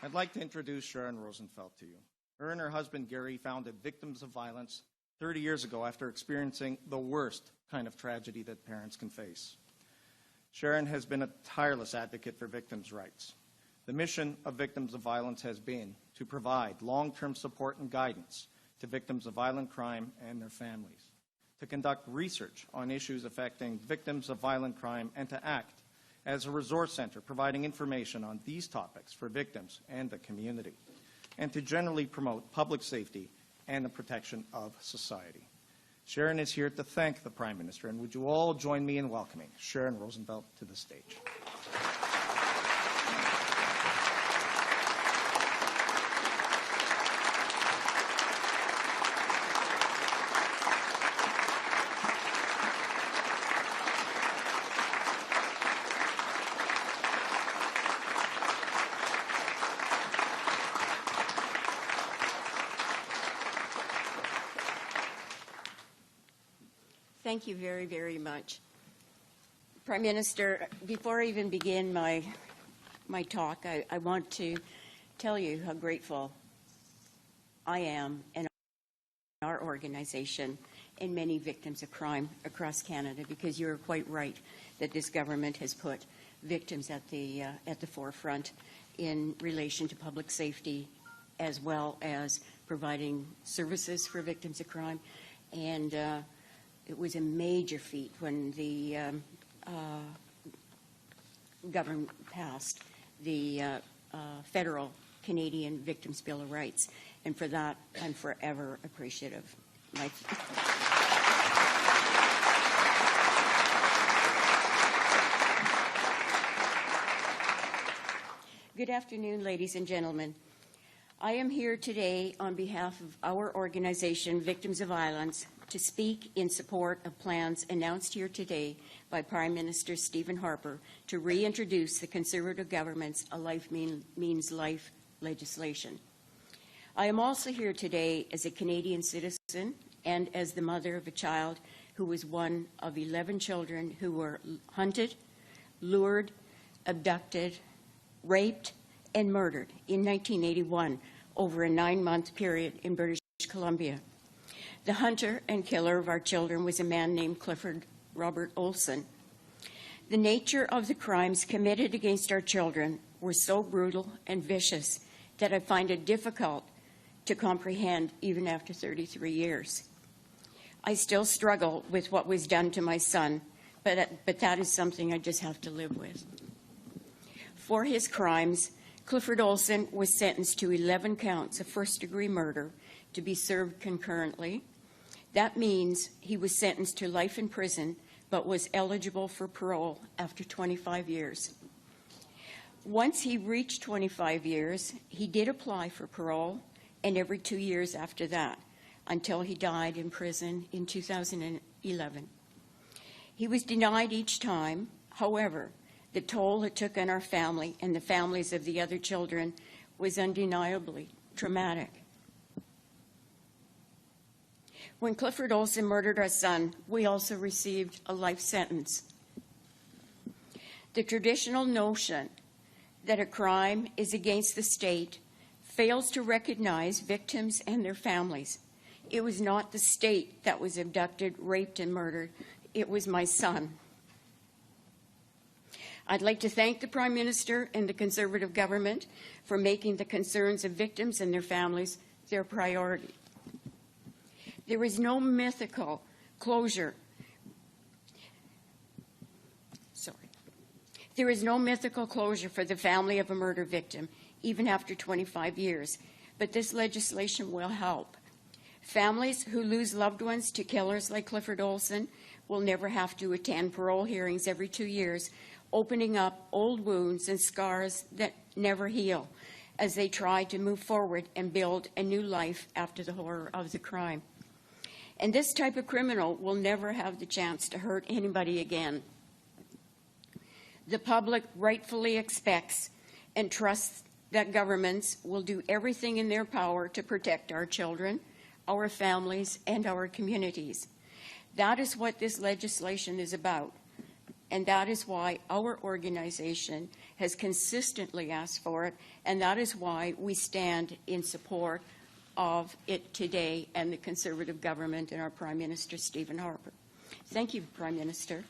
I'd like to introduce Sharon Rosenfeld to you. Her and her husband, Gary, founded Victims of Violence 30 years ago after experiencing the worst kind of tragedy that parents can face. Sharon has been a tireless advocate for victims' rights. The mission of Victims of Violence has been to provide long-term support and guidance to victims of violent crime and their families, to conduct research on issues affecting victims of violent crime, and to act as a resource center providing information on these topics for victims and the community, and to generally promote public safety and the protection of society. Sharon is here to thank the Prime Minister, and would you all join me in welcoming Sharon Rosenfeld to the stage. Thank you very, very much. Prime Minister, before I even begin my talk, I want to tell you how grateful I am and our organization and many victims of crime across Canada, because you're quite right that this government has put victims at the forefront in relation to public safety, as well as providing services for victims of crime. And it was a major feat when the government passed the federal Canadian Victims' Bill of Rights, and for that I'm forever appreciative. Good afternoon, ladies and gentlemen. I am here today on behalf of our organization, Victims of Violence, to speak in support of plans announced here today by Prime Minister Stephen Harper to reintroduce the Conservative government's A Life Means Life legislation. I am also here today as a Canadian citizen and as the mother of a child who was one of 11 children who were hunted, lured, abducted, raped, and murdered in 1981 over a 9-month period in British Columbia. The hunter and killer of our children was a man named Clifford Robert Olsen. The nature of the crimes committed against our children were so brutal and vicious that I find it difficult to comprehend even after 33 years. I still struggle with what was done to my son, but that is something I just have to live with. For his crimes, Clifford Olsen was sentenced to 11 counts of first-degree murder to be served concurrently. That means he was sentenced to life in prison, but was eligible for parole after 25 years. Once he reached 25 years, he did apply for parole, and every 2 years after that, until he died in prison in 2011. He was denied each time. However, the toll it took on our family and the families of the other children was undeniably traumatic. When Clifford Olsen murdered our son, we also received a life sentence. The traditional notion that a crime is against the state fails to recognize victims and their families. It was not the state that was abducted, raped, and murdered. It was my son. I'd like to thank the Prime Minister and the Conservative government for making the concerns of victims and their families their priority. There is no mythical closure. There is no mythical closure for the family of a murder victim, even after 25 years, but this legislation will help. Families who lose loved ones to killers like Clifford Olsen will never have to attend parole hearings every 2 years, opening up old wounds and scars that never heal as they try to move forward and build a new life after the horror of the crime. And this type of criminal will never have the chance to hurt anybody again. The public rightfully expects and trusts that governments will do everything in their power to protect our children, our families, and our communities. That is what this legislation is about. And that is why our organization has consistently asked for it, and that is why we stand in support of it today and the Conservative government and our Prime Minister, Stephen Harper. Thank you, Prime Minister.